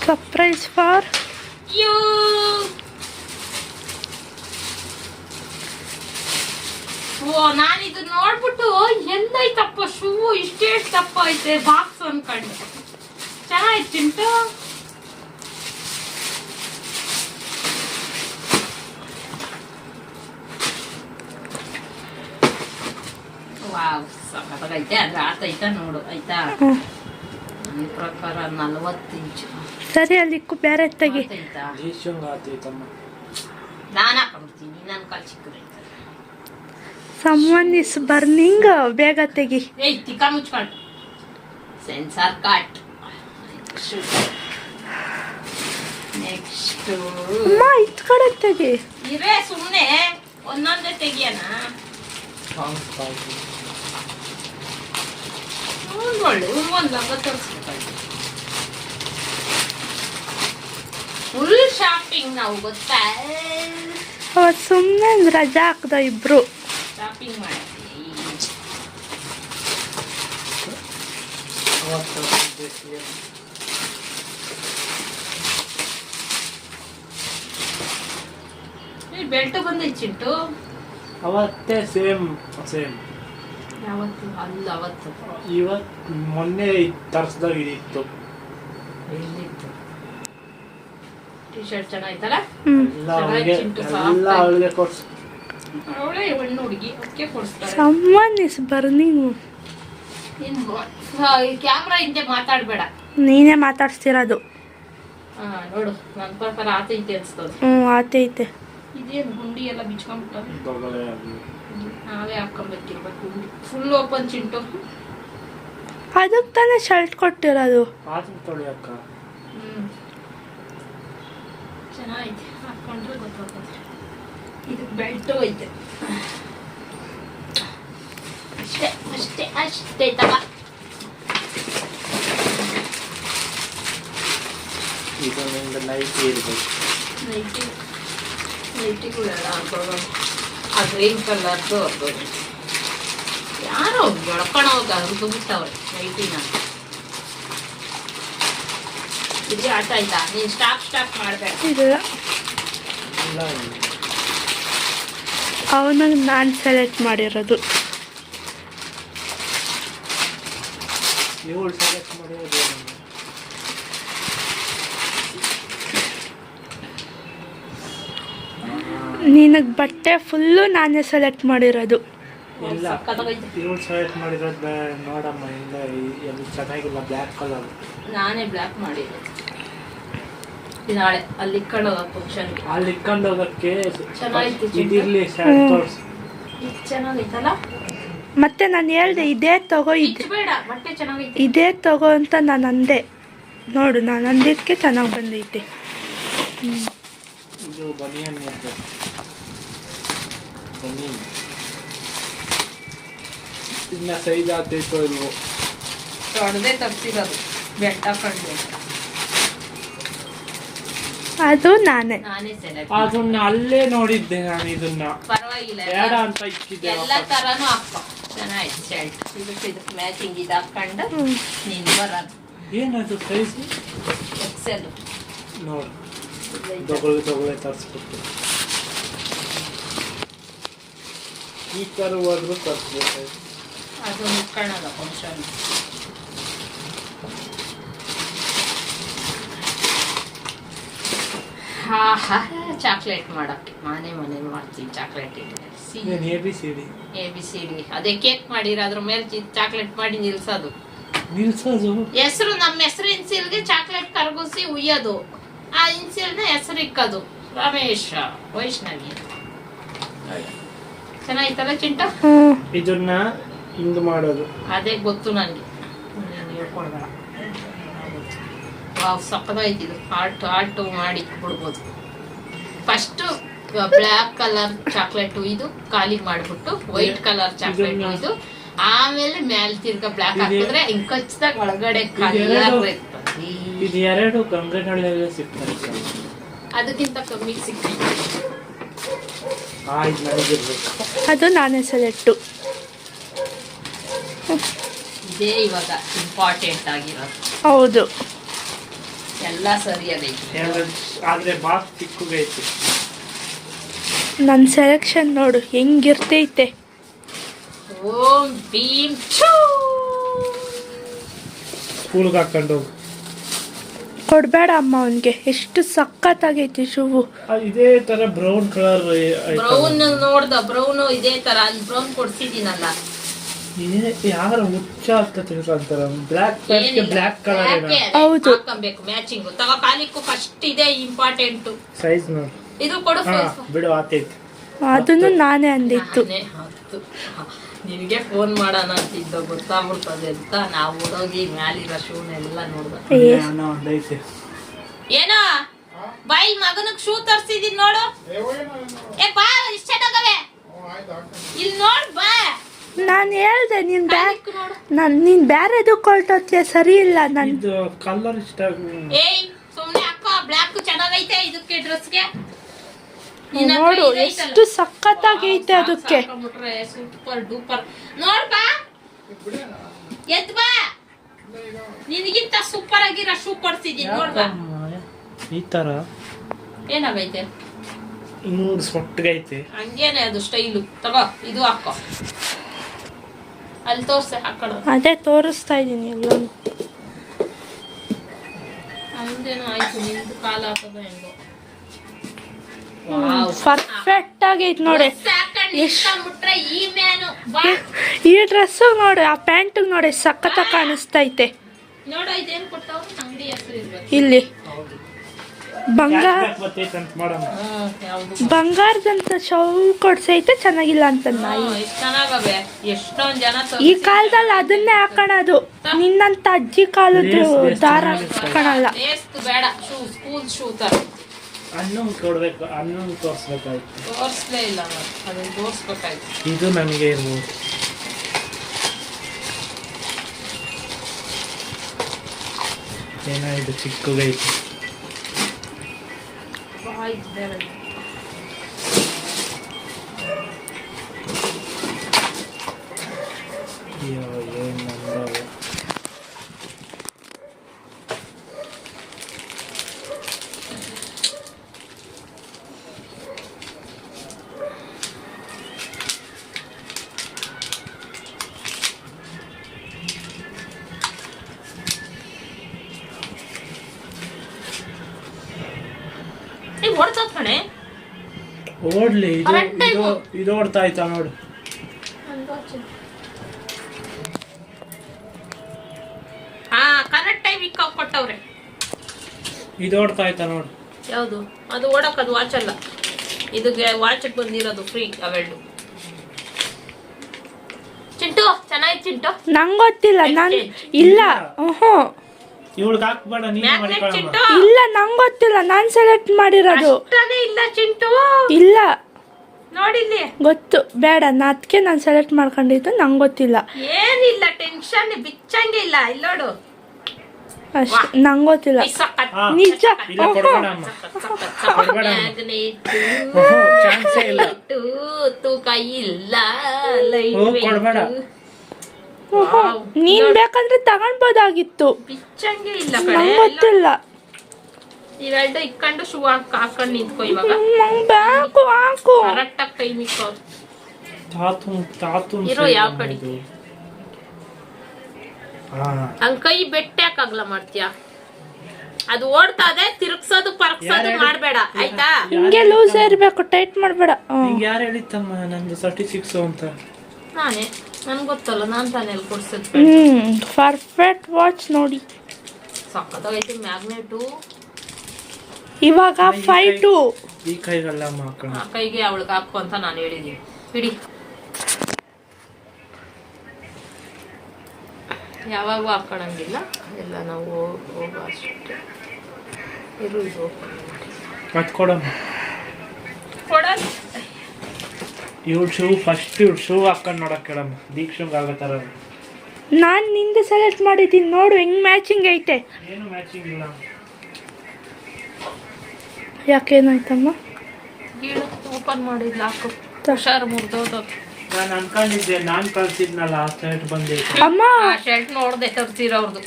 Surprise for you. Oh, ನಾನಿದು ನೋಡ್ಬಿಟ್ಟು ಎಲ್ಲೈತಪ್ಪ ಶೂ ಇಷ್ಟೇ ತಪ್ಪ ಐತೆ ಬಾಕ್ಸ್ ಅನ್ಕೊಂಡೆ. ಚೆನ್ನಾಯ್ತು ಚಿಂಟು. ವಾವ್, ಸಖತ್ತಾಗೈತೆ. ಅದ್ರ ಆತೈತಾ ನೋಡು ಆಯ್ತಾ. ನನ್ನ ಪ್ರಕಾರ 40 ಇಂಚು ಸರಿ. ಅಲ್ಲಿಕ್ಕೂ ಬೇರೆ ತೆಗಿ. ನಾನು ಹಾಕೊಂಡ್ಬಿಡ್ತೀನಿ, ನನ್ನ ಕಾಲು ಚಿಕ್ಕದೈತೆ. Someone is burning. ಬೇಗ ತೆಗಿ. ಏಯ್, ತಿಕ್ಕ ಮುಚ್ಕೊಂಡು ಸೆನ್ಸಾರ್ ಕಟ್. ನೆಕ್ಸ್ಟ್ ಅಮ್ಮ ಇತ್ ಕಡೆ ತೆಗಿ. ಇರೇ ಸುಮ್ಮನೆ ಒಂದೊಂದೇ ತೆಗಿಯೋಣ. ಒಳ್ಳೆ ಒಂದು ಲಂಗ ತರಿಸ್ಬೇಕಾಯ್ತು. ಫುಲ್ ಶಾಪಿಂಗ್ ನಾವು, ಗೊತ್ತಾ. ಸುಮ್ಮನೆ ರಜಾ ಹಾಕ್ದ ಇಬ್ರು. ಶಾಪಿಂಗ್ ಮಾಡ್ತೀವಿ. ಬೆಲ್ಟ್ ಬಂದೈತೆ ಚಿಂಟು. ಅವತ್ತೇ ಸೇಮ್. ಯಾವತ್ತು ಅಲ್ಲ, ಅವತ್ತು ಇವತ್ತು ಮೊನ್ನೆ ತರಿಸ್ದಾಗ ಇದಿತ್ತು. ಎಲ್ಲಿತ್ತು? T shirt ಚೆನ್ನಾಗಿತ್ತಲ್ಲ. ಎಲ್ಲ ಅವಳಿಗೆ ಕೊಡ್ಸು. ಅವಳೇ ಹೆಣ್ಣು ಹುಡುಗಿ, ಅದಕ್ಕೆ ಕೊಡಿಸ್ತಾರೆ. Someone is burning. ಕ್ಯಾಮ್ರಾ ಹಿಂದೆ ಮಾತಾಡ್ಬೇಡ. ನೀನೇ ಮಾತಾಡ್ಸ್ತಿರೋದು. ನೋಡು, ನನ್ನ ಪ್ರಕಾರ ಆತೈತೆ ಅನ್ಸ್ತದೆ. ಆತೈತೆ. ಇದೇನು ಗುಂಡಿ ಎಲ್ಲ ಬಿಚ್ಕೊಂಡ್ಬಿಟ್ಟು ನಾವೇ ಹಾಕೊಂಡ್ಬೇಕಿರ್ಬೇಕು. ಗುಂಡಿ ಫುಲ್ ಓಪನ್ ಚಿಂಟು. ಅದಕ್ಕೆ ತಾನೇ ಶರ್ಟ್ ಕೊಟ್ಟಿರೋದು. ಚೆನ್ನಾಗೈತೆ, ಹಾಕೊಂಡ್ರೆ ಗೊತ್ತಾಗ್ತದೆ. ಇದಕ್ಕೆ ಬೆಲ್ಟು ಐತೆ. ಅಷ್ಟೇ ಅಷ್ಟೇ ಅಷ್ಟೇ ತಗ. ನೈಟಿಗಳೆಲ್ಲ ಹಾಕೋದು. ಆ ಗ್ರೀನ್ ಕಲರ್ದು ಹಾಕೋದು. ಯಾರೋ ಎಳ್ಕೊಂಡೋಗ ಹರಿದು ಬಿಟ್ಟವ್ರೆ ನೈಟಿನ. ಇದು ಆಟ ಆಯ್ತಾ? ನೀನು ಸ್ಟಾಪ್ ಮಾಡಬೇಕು. ಇಲ್ಲ, ಅವನಾಗ ನಾನು ಸೆಲೆಕ್ಟ್ ಮಾಡಿರೋದು. ನಿನಗೆ ಬಟ್ಟೆ ಫುಲ್ಲು ನಾನೇ ಸೆಲೆಕ್ಟ್ ಮಾಡಿರೋದು. ಸೆಲೆಕ್ಟ್ ಮಾಡಿರೋದು ನೋಡಮ್ಮ. ಚೆನ್ನಾಗಿಲ್ಲ, ಬ್ಲ್ಯಾಕ್ ಕಲರ್. ನಾನೇ ಬ್ಲ್ಯಾಕ್ ಮಾಡಿರೋದು. ನಾಳೆ ಅಲ್ಲಿ ಇಕ್ಕೊಂಡು ಹೋಗೋ ಫಂಕ್ಷನ್. ಅಲ್ಲಿ ಇಕ್ಕೊಂಡು ಹೋಗಕ್ಕೆ ಚೆನ್ನಾಗಿತ್ತು. ಚೆನ್ನಾಗೈತಲ್ಲ. ಮತ್ತೆ ನಾನು ಹೇಳ್ದೆ ಇದೇ ತಗೋ, ಬೇಡ ಬಟ್ಟೆ ಚೆನ್ನಾಗೈತೆ, ಇದೇ ತಗೋ ಅಂತ ನಾನು ಅಂದೆ. ನೋಡು, ನಾನು ಅಂದಿದ್ದಕ್ಕೆ ಚೆನ್ನಾಗಿ ಬಂದೈತೆ. ಇದು ಬನಿಯನ್ ಇನ್ನ ಸೈಜ್ ಆಗ್ತೈತೋ ಇಲ್ವೋ. ದೊಡ್ಡದೇ ತಪ್ಪಿರೋದು ಬೆಟ್ಟ ಕಂಡು. ಅದು ನಾನೇ ಸೆಲೆಕ್ಟ್. ಅದನ್ನ ಅಲ್ಲೇ ನೋಡಿದ್ದೆ ನಾನು. ಇದನ್ನ ಪರವಾಗಿಲ್ಲ, ಬೇಡ ಅಂತ ಇಕ್ಕಿದ್ದೆ. ಎಲ್ಲ ತರಾನು ಹಾಕೋ. ಚೆನ್ನಾಗಿತ್ತು ಶರ್ಟ್. ಇದಕ್ಕೆ ಮ್ಯಾಚಿಂಗ್ ಇದು ಹಾಕೊಂಡು ನೀನು ಬರೋದು. ಏನದು ಸೈಜ್? ಎಕ್ಸೆಲ್ ನೋಡು. ತಗೊಳ್ಳೆ ತರಿಸ್ಬಿಟ್ಟು ಈ ಥರ ಹೋದ್ರು ತರಿಸ್ಬೇಕು. ಅದು ಮುಟ್ಕೊಳ್ಳೋದ ಫಂಕ್ಷನ್. ಚಾಕ್ಲೇಟ್ ಮಾಡಕ್ಕೆ ಮನೆ ಮಾಡ್ತೀವಿ. ಚಾಕ್ಲೇಟ್ ABCD ಅದೇ ಕೇಕ್ ಮಾಡಿರ ಅದ್ರ ಮೇಲೆ ಚಾಕ್ಲೇಟ್ ಮಾಡಿ ನಿಲ್ಸೋದು. ಹೆಸರು ನಮ್ಮ ಹೆಸರು ಇನ್ಸಿಲ್ಗೆ ಚಾಕ್ಲೇಟ್ ಕರಗಿಸಿ ಉಯ್ಯೋದು. ಆ ಇನ್ಸಿಲ್ನ ಹೆಸರು ಇಕ್ಕೋದು ರಮೇಶ್ ವೈಷ್ಣವಿ. ಚೆನ್ನಾಗಿತ್ತಲ್ಲ ಚಿಂಟ? ಇದನ್ನ ಹಿಂಗ್ ಮಾಡೋದು. ಅದೇ ಗೊತ್ತು ನನಗೆ, ಹೇಳ್ಕೊಡ್ಬೇಡ. ವಾವ್, ಸಕ್ಕದಾಯ್ತಿದು. ಆರ್ಟ್ ಮಾಡಿ ಬಿಡ್ಬೋದು. ಫಸ್ಟ್ ಬ್ಲ್ಯಾಕ್ ಕಲರ್ ಚಾಕ್ಲೇಟ್ ಇದು ಖಾಲಿ ಮಾಡ್ಬಿಟ್ಟು ವೈಟ್ ಕಲರ್ ಚಾಕ್ಲೇಟ್ ಇದು, ಆಮೇಲೆ ಮೇಲೆ ತಿರ್ಗಾ ಬ್ಲ್ಯಾಕ್ ಹಾಕಿದ್ರೆ ಹಿಂಗ್ ಕಚ್ಚಿದಾಗ ಒಳಗಡೆ ಇದು ಎರಡು ಗಂಗನಹಳ್ಳಿಯಲ್ಲೇ ಸಿಗ್ತದೆ. ಅದಕ್ಕಿಂತ ಕಮ್ಮಿ ಸಿಗ್ತದೆ. ಅದು ನಾನೇ ಸೆಲೆಕ್ಟು. ಇದೇ ಇವಾಗ ಇಂಪಾರ್ಟೆಂಟ್ ಆಗಿರೋದು. ಹೌದು. ಎಲ್ಲ ಸರಿಯಾಗೈತೆ. ಆದ್ರೆ ಬಾಕ್ಸ್ ಚಿಕ್ಕಗೈತೆ. ನನ್ನ ಸೆಲೆಕ್ಷನ್ ನೋಡು ಹೆಂಗಿರ್ತೈತೆ. ಓಂ ಭೀಮ್ ಛೂ. ಸ್ಕೂಲ್ಗೆ ಹಾಕೊಂಡು ಹೋಗು. ಕೊಡಬೇಡ ಅಮ್ಮ ಅವನಿಗೆ, ಎಷ್ಟು ಸಖತ್ತಾಗೈತಿ ಶೂವು. ಇದೇ ತರ ಬ್ರೌನ್ ಕಲರ್ ಬ್ರೌನ್ ನೋಡ್ದ, ಬ್ರೌನ್ ಇದೇ ತರ ಅಲ್ಲಿ ಬ್ರೌನ್ ಕೊಡ್ಸಿದ್ದೀನಲ್ಲ. ಯಾರ ಹುಚ್ಚ ಅಂತ ತಿಳ್ಕೊಂತಾರ. ಬ್ಲ್ಯಾಕ್ ಪ್ಯಾಂಟ್ಗೆ ಬ್ಲ್ಯಾಕ್ ಕಲರ್ ಹೌದು. ಹಾಕಬೇಕು ಮ್ಯಾಚಿಂಗ್. ತಗೋ ಕಾಲಿಕ್ಕೂ ಫಸ್ಟ್ ಇದೆ ಇಂಪಾರ್ಟೆಂಟ್. ಸೈಜ್ ನೋಡಿ. ಇದು ಕೊಡು. ಬಿಡು ಆತೈತಿ. ಅದನ್ನು ನಾನೇ ಅಂದಿತ್ತು. ನಿನಗೆ ಫೋನ್ ಮಾಡೋಣ ಅಂತಿದ್ದ, ಗೊತ್ತಾಗ್ಬಿಡ್ತದೆ ಅಂತ. ನಾವು ಓಡೋಗಿ ಮ್ಯಾಲಿರೋ ಶೂನೆಲ್ಲ ನೋಡ್ದ. ಒಂದೈತೆ. ಏನೋ ಬಾಯಿ ಮಗನಿಗೆ ಶೂ ತರ್ಸಿದೀನಿ ನೋಡು. ಏ ಬಾ, ಇಷ್ಟ ಚೆನ್ನಾಗವೆ ಇಲ್ಲಿ ನೋಡ್ ಬಾ. ನಾನು ಹೇಳ್ದೆ ನೀನ್ ನೋಡು. ನೀನ್ ಬ್ಯಾರೆದು ಕೊಳ್ತೋತ್ಲೆ ಸರಿ ಇಲ್ಲ. ಇದು ಕಲರ್ ಇಷ್ಟ. ಏಯ್ ಸುಮ್ನೆ ಅಕ್ಕ, ಬ್ಲ್ಯಾಕ್ ಚೆನ್ನಾಗೈತೆ ಇದಕ್ಕೆ ಡ್ರೆಸ್ಗೆ. ನೋಡು ಎಷ್ಟು ಸಖತ್ತಾಗೈತೆ ಅದಕ್ಕೆ. Super duper. ನೋಡ್ ಬಾ, ಎತ್ ಬಾ, ನಿನಗಿಂತ ಸೂಪರ್ ಆಗಿರೋ ಶೂ ಕೊಡ್ಸಿದೀನಿ ನೋಡ್ ಬಾ. ಈ ತರ ಏನಾಗೈತೆ? ಹಿಂಗ್ ಸೊಟ್ಟಗೈತೆ. ಹಂಗೇನೆ ಅದು ಸ್ಟೈಲು. ತಗೋ ಇದು ಹಾಕೋ. ಅಲ್ಲಿ ತೋರ್ಸೆ ಹಾಕೊಳ್ಳೋ. ಅದೇ ತೋರಿಸ್ತಾ ಇದೀನಿ ಎಲ್ಲಾನು. ಹಂಗೇನೋ ಆಯ್ತು, ನಿಂದು ಕಾಲ ಹಾಕೋದು ಹೆಂಗೋ. ಪರ್ಫೆಕ್ಟ್ ಆಗೈತ್ ನೋಡಿ. ಈ ಡ್ರೆಸ್ ನೋಡಿ, ಆ ಪ್ಯಾಂಟ್ ನೋಡಿ ಸಖತ್ತ ಕಾಣಿಸ್ತೈತೆ. ಇಲ್ಲಿ ಬಂಗಾರದಂತ ಶೌ ಕೊಡ್ಸೈತೆ, ಚೆನ್ನಾಗಿಲ್ಲ ಅಂತ ನಾಯಿ. ಈ ಕಾಲದಲ್ಲಿ ಅದನ್ನೇ ಹಾಕೋಣದು. ನಿನ್ನಂತ ಅಜ್ಜಿ ಕಾಲದ್ದು ದಾರ ಹಾಕೋಣಲ್ಲ. ಬೇಡ, ಸ್ಕೂಲ್ ಶೂ ತರ. ಅನ್ನಂಗ್ ಕೊಡ್ಬೇಕು, ಅನ್ನಂಗ್ ತೋರ್ಸ್ಬೇಕಾಯ್ತು. ತೋರ್ಸ್ಲೇ ಇಲ್ಲ, ಅದನ್ನ ತೋರ್ಸ್ಬೇಕಾಯ್ತು. ಇದು ನಮಗೆ ಇರ್ಬೋದು. ಏನೋ ಇದು ಚಿಕ್ಕಗೈತೆ. ಅಯ್ಯೋ ಏನು ನಂಬಲ್ಲ. ಓಡ್ಲಿ, ಇದು ಓಡ್ತಾ ಆಯ್ತಾ ನೋಡು. ಕರೆಕ್ಟ್ ಟೈಮ್ ಕೊಟ್ಟವ್ರೆ. ಇದು ಓಡ್ತಾ ಆಯ್ತಾ ನೋಡು. ಯಾವುದು ಅದು ಓಡಕ್? ಅದು ವಾಚ್ ಅಲ್ಲ, ಇದು ವಾಚ್ ಬಂದಿರೋದು ಫ್ರೀ ಅವೆರಡು. ಚಿಂಟು ಚೆನ್ನಾಗಿ. ಚಿಂಟು ನಂಗೆ ಗೊತ್ತಿಲ್ಲ, ನಾನು ಇಲ್ಲ. ಇವಳಿಗೆ ಹಾಕ್ಬೇಡ, ನೀನು ಮಾಡ್ಕೊಳ್ಳಮ್ಮ. ಇಲ್ಲ ನಂಗೆ ಗೊತ್ತಿಲ್ಲ, ನಾನು ಸೆಲೆಕ್ಟ್ ಮಾಡಿರೋದು. ಇಲ್ಲ ಚಿಂಟು, ಇಲ್ಲ ನೋಡಿಲ್ಲಿ ಗೊತ್ತು. ಬೇಡ, ಅದಕ್ಕೆ ನಾನು ಸೆಲೆಕ್ಟ್ ಮಾಡ್ಕೊಂಡಿದ್ದು, ನಂಗೆ ಗೊತ್ತಿಲ್ಲ. ಏನಿಲ್ಲ, ಟೆನ್ಷನ್ ಬಿಚ್ಚಂಗೆ ಇಲ್ಲ. ಇಲ್ಲಿ ನೋಡು ಅಷ್ಟೇ, ನಂಗೆ ಗೊತ್ತಿಲ್ಲ ನಿಜ. ತೂಕ ಇಲ್ಲ, ನೀನ್ ಬೇಕಂದ್ರೆ ತಗೊಂಡ್ಬೋದಾಗಿತ್ತು. ಬಿಚ್ಚಂಗೆ ಇಲ್ಲ, ನಂಗೆ ಗೊತ್ತಿಲ್ಲ. ಇವೆರಡು ಇಕ್ಕೊಂಡು ಶೂ ಹಾಕೊಂಡು ನಿಂತ್ಕೋ. ಇವಾಗ ಬ್ಯಾಕು ಹಾಕು, ಕರೆಕ್ಟ್ ಆಗಿ ಕೈ ಮಿಕ್ಕೋ. ಇರೋ ಯಾವ ಕಡೆ ಹಂಗ ಕೈ ಬೆಟ್ಟೆ ಹಾಕಾಗ್ಲ ಮಾಡ್ತೀಯ? ಅದು ಓಡ್ತಾ ಇದೆ, ತಿರುಗ್ಸೋದು ಪರಗ್ಸೋದು ಮಾಡ್ಬೇಡ ಆಯ್ತಾ? ಹಿಂಗೆ ಲೂಸ್ ಇರ್ಬೇಕು, ಟೈಟ್ ಮಾಡ್ಬೇಡ. ಯಾರು ಹೇಳಿತ್ತಮ್ಮ ನಂದು 36 ಅಂತ? ನಾನೇ, ನನ್ಗೆ ಗೊತ್ತಲ್ಲ, ನಾನ್ ತಾನೇ ಅಲ್ಲಿ ಕೊಡ್ಸಿದ್. ಪರ್ಫೆಕ್ಟ್ ವಾಚ್ ನೋಡಿ, ಸಕ್ಕತ್ತಾಗೈತಿ. ಮ್ಯಾಗ್ನೆಟು ಇವಾಗ 5-2 ಈ ಕೈಗೆಲ್ಲ ಹಾಕೋಣ. ಕೈಗೆ ಅವಳಿಗೆ ಹಾಕು ಅಂತ ನಾನು ಹೇಳಿದೀನಿ. ಬಿಡಿ, ಯಾವಾಗೂ ಹಾಕೊಳಂಗಿಲ್ಲ, ಎಲ್ಲ ನಾವು ಹೋಗೋ ಅಷ್ಟೇ. ಇರು, ಇದು ಮತ್ತೆ ಕೊಡಮ್ಮ. ಕೊಡೋದು ಇವಳು ಶೂ ಫಸ್ಟ್, ಇವಳು ಶೂ ಹಾಕೊಂಡು ನೋಡಕ್ ಕೇಳಮ್ಮ. ದೀಕ್ಷಂಗೆ ಆಗೋ ಥರ. ನಾನು ನಿಂದು ಸೆಲೆಕ್ಟ್ ಮಾಡಿದ್ದೀನಿ ನೋಡು, ಹೆಂಗ್ ಮ್ಯಾಚಿಂಗ್ ಐತೆ. ಏನು ಮ್ಯಾಚಿಂಗ್ ಇಲ್ಲ. ಯಾಕೇನಾಯ್ತಮ್ಮ? ಗೀಳು ಓಪನ್ ಮಾಡಿದ್ಲ, ಹಾಕು. ಹುಷಾರು, ಮುರಿದೋದ. ನಾನು ಅನ್ಕೊಂಡಿದ್ದೆ, ನಾನು ಕಳ್ಸಿದ್ನಲ್ಲ ಆ ಶರ್ಟ್ ಬಂದೈತೆ. ಅಮ್ಮ ಆ ಶರ್ಟ್ ನೋಡ್ದೆ ತರ್ಸಿರೋರ್ದು,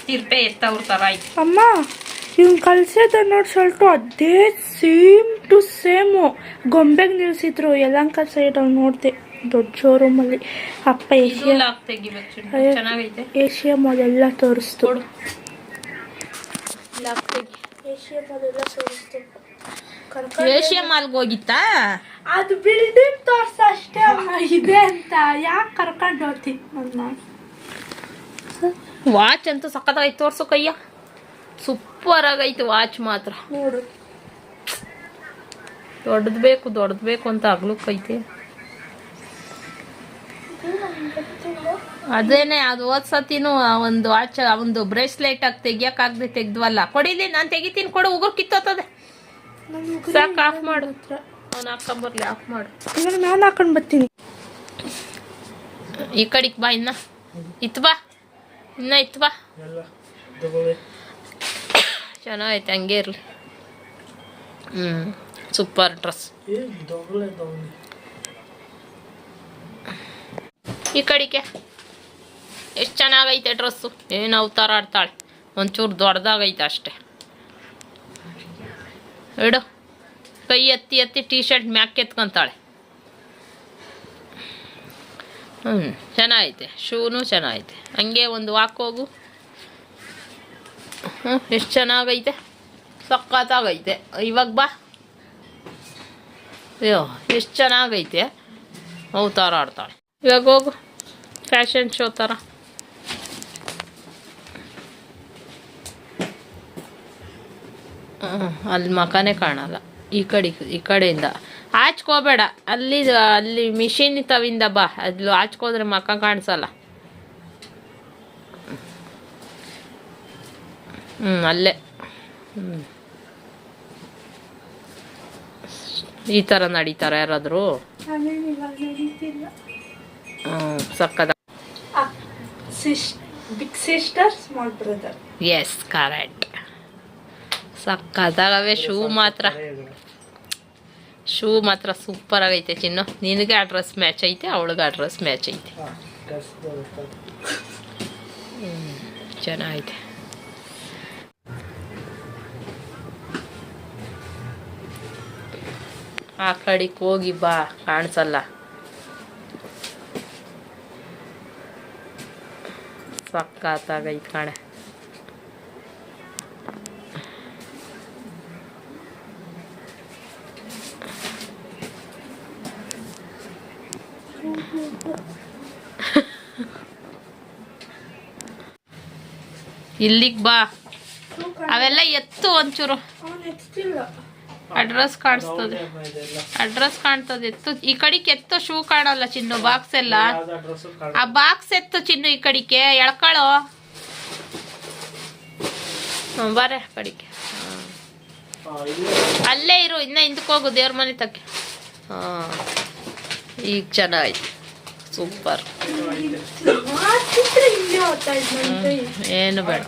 ತಿರ್ಪೆ ಎತ್ತವ್ರ ತರ ಆಯ್ತು. ಅಮ್ಮ ಇವ್ನು ಕಲ್ಸಿದ ನೋಡಿ ಶರ್ಟು ಅದೇ ಸೇಮ್ ಟು ಸೇಮು ಗೊಂಬೆಗೆ ನಿಲ್ಸಿದ್ರು ಯಲಹಂಕ ಸೈಡಲ್ಲಿ ನೋಡಿದೆ ದೊಡ್ಡ ಶೋರೂಮಲ್ಲಿ ಅಪ್ಪ ಏಷ್ಯಾ ಮಾಲ್ ಎಲ್ಲ ತೋರಿಸ್ತು ಏಷ್ಯಾ ಮಾಲ್ಗೆ ಹೋಗಿತ್ತಾ ಅದು ಬಿಲ್ಡಿಂಗ್ ತೋರ್ಸ ಅಷ್ಟೇ ಇದೆ ಅಂತ ಯಾಕೆ ಕರ್ಕೊಂಡು ಹೋಗ್ತೀನಿ ನನ್ನ ವಾಚ್ ಅಂತೂ ಸಖತ್ತಾಗೈತೆ ತೋರ್ಸು ಕಯ್ಯ ಸೂಪರ್ ಆಗೈತೆ ವಾಚ್ ಮಾತ್ರ ನೋಡು ದೊಡ್ಡದು ಬೇಕು ಅಂತ ಆಗ್ಲಕ್ಕೈತೆ ಅದೇನೆ ಅದು ಹೋದ್ಸತಿನೂ ಒಂದು ವಾಚ್ ಒಂದು ಬ್ರೇಸ್ಲೆಟ್ ಆಗಿ ತೆಗಿಯಕ್ಕಾಗದೆ ತೆಗ್ದ್ವಲ್ಲ ಕೊಡಿಲಿ ನಾನು ತೆಗಿತೀನಿ ಕೊಡು ಉಗುರು ಕಿತ್ತೋತದೆ ಸಾಕು ಆಫ್ ಮಾಡು ಅವ್ನು ಹಾಕೊಂಬರ್ಲಿ ಆಫ್ ಮಾಡು ಇವಾಗ ನಾನು ಹಾಕೊಂಡು ಬರ್ತೀನಿ ಈ ಕಡೆಗೆ ಬಾ ಇನ್ನ ಇತ್ತು ಬಾ ಚೆನ್ನಾಗೈತೆ ಹಂಗೆ ಇರಲಿ ಸೂಪರ್ ಡ್ರೆಸ್ ಈ ಕಡೆಗೆ ಎಷ್ಟು ಚೆನ್ನಾಗೈತೆ ಡ್ರೆಸ್ಸು ಏನು ಅವತಾರ ಆಡ್ತಾಳೆ ಒಂಚೂರು ದೊಡ್ಡದಾಗೈತೆ ಅಷ್ಟೆ ಇಡು ಕೈ ಎತ್ತಿ ಟೀ ಶರ್ಟ್ ಮ್ಯಾಕ್ ಎತ್ಕೊಂತಾಳೆ ಚೆನ್ನಾಗೈತೆ ಶೂನು ಚೆನ್ನಾಗೈತೆ ಹಂಗೆ ಒಂದು ವಾಕ್ ಹೋಗು ಎಷ್ಟು ಚೆನ್ನಾಗೈತೆ ಸಖತ್ತಾಗೈತೆ ಇವಾಗ ಬಾ ಅಯ್ಯೋ ಎಷ್ಟು ಚೆನ್ನಾಗೈತೆ ಅವತಾರ ಆಡ್ತಾಳೆ ಇವಾಗ ಹೋಗು ಫ್ಯಾಷನ್ ಶೋ ಥರ ಅಲ್ಲಿ ಮಖನೇ ಕಾಣಲ್ಲ ಈ ಕಡೆಯಿಂದ ಆಚ್ಕೋಬೇಡ ಅಲ್ಲಿ ಮಿಷಿನ್ ತವಿಂದ ಬಾ ಅಲ್ಲಿ ಆಚ್ಕೋದ್ರೆ ಮಖ ಕಾಣಿಸಲ್ಲ ಅಲ್ಲೇ ಈ ಥರ ನಡೀತಾರೆ ಯಾರಾದರೂ ಸಕ್ಕದ big sister small brother yes correct ಸಕ್ಕದಾಗವೆ ಶೂ ಮಾತ್ರ ಸೂಪರ್ ಆಗೈತೆ ಚಿನ್ನು ನಿನಗೆ ಆ ಡ್ರೆಸ್ ಮ್ಯಾಚ್ ಐತೆ ಅವಳಿಗೆ ಆ ಡ್ರೆಸ್ ಮ್ಯಾಚ್ ಐತೆ ಚೆನ್ನಾಗೈತೆ ಆ ಕಡೆಗೆ ಹೋಗಿ ಬಾ ಕಾಣಿಸಲ್ಲ ಸಕ್ಕತ್ತಾಗೈತೆ ಕಾಣೆ ಇಲ್ಲಿಗೆ ಬಾ ಅವೆಲ್ಲ ಎತ್ತು ಒಂಚೂರು ಅಡ್ರೆಸ್ ಕಾಣಿಸ್ತದೆ ಎತ್ತು ಈ ಕಡೆಗೆ ಎತ್ತು ಶೂ ಕಾಣಲ್ಲ ಚಿನ್ನು ಬಾಕ್ಸ್ ಎಲ್ಲ ಆ ಬಾಕ್ಸ್ ಎತ್ತು ಚಿನ್ನು ಈ ಕಡೆಗೆ ಎಳ್ಕೊಳ್ಳೋ ಬಾರೆ ಕಡೆಗೆ ಅಲ್ಲೇ ಇರು ಇನ್ನ ಹಿಂದಕ್ಕೆ ಹೋಗು ದೇವ್ರ ಮನೆ ತಕ್ಕೆ ಈಗ ಚೆನ್ನಾಗೈತೆ ಸೂಪರ್ ಏನು ಬೇಡ